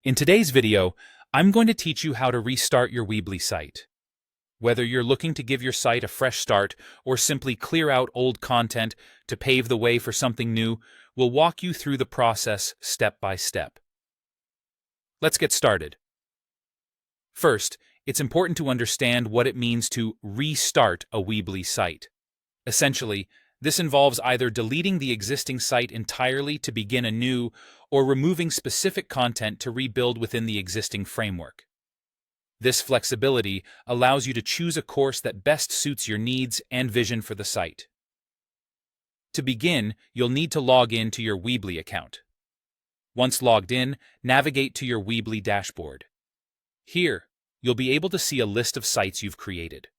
In today's video, I'm going to teach you how to restart your Weebly site. Whether you're looking to give your site a fresh start or simply clear out old content to pave the way for something new, we'll walk you through the process step by step. Let's get started. First, it's important to understand what it means to restart a Weebly site. Essentially, this involves either deleting the existing site entirely to begin anew or removing specific content to rebuild within the existing framework. This flexibility allows you to choose a course that best suits your needs and vision for the site. To begin, you'll need to log in to your Weebly account. Once logged in, navigate to your Weebly dashboard. Here, you'll be able to see a list of sites you've created.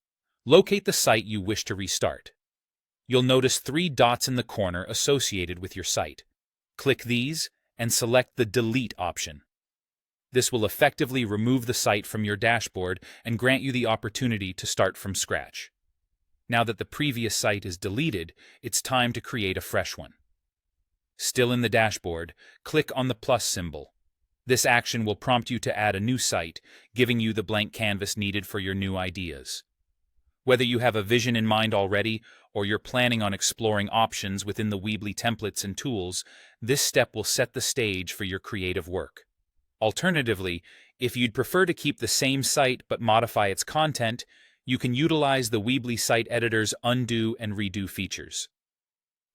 Locate the site you wish to restart. You'll notice 3 dots in the corner associated with your site. Click these and select the Delete option. This will effectively remove the site from your dashboard and grant you the opportunity to start from scratch. Now that the previous site is deleted, it's time to create a fresh one. Still in the dashboard, click on the plus symbol. This action will prompt you to add a new site, giving you the blank canvas needed for your new ideas. Whether you have a vision in mind already or you're planning on exploring options within the Weebly templates and tools, this step will set the stage for your creative work. Alternatively, if you'd prefer to keep the same site but modify its content, you can utilize the Weebly site editor's undo and redo features.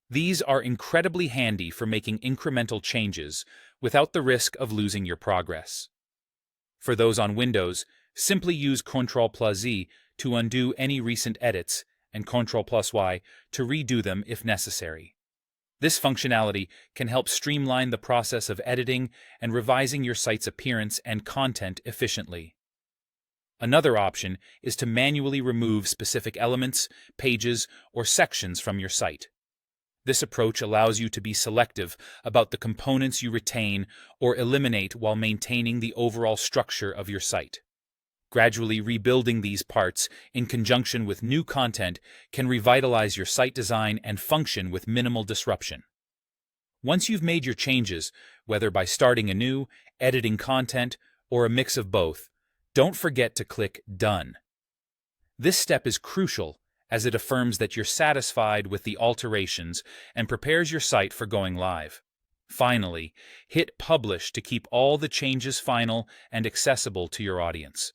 These are incredibly handy for making incremental changes without the risk of losing your progress. For those on Windows, simply use Ctrl+Z to undo any recent edits and Ctrl+Y to redo them if necessary. This functionality can help streamline the process of editing and revising your site's appearance and content efficiently. Another option is to manually remove specific elements, pages, or sections from your site. This approach allows you to be selective about the components you retain or eliminate while maintaining the overall structure of your site. Gradually rebuilding these parts in conjunction with new content can revitalize your site design and function with minimal disruption. Once you've made your changes, whether by starting anew, editing content, or a mix of both, don't forget to click Done. This step is crucial as it affirms that you're satisfied with the alterations and prepares your site for going live. Finally, hit Publish to keep all the changes final and accessible to your audience.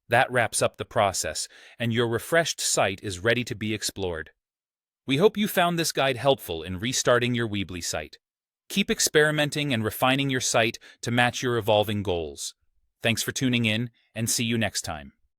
That wraps up the process, and your refreshed site is ready to be explored. We hope you found this guide helpful in restarting your Weebly site. Keep experimenting and refining your site to match your evolving goals. Thanks for tuning in, and see you next time.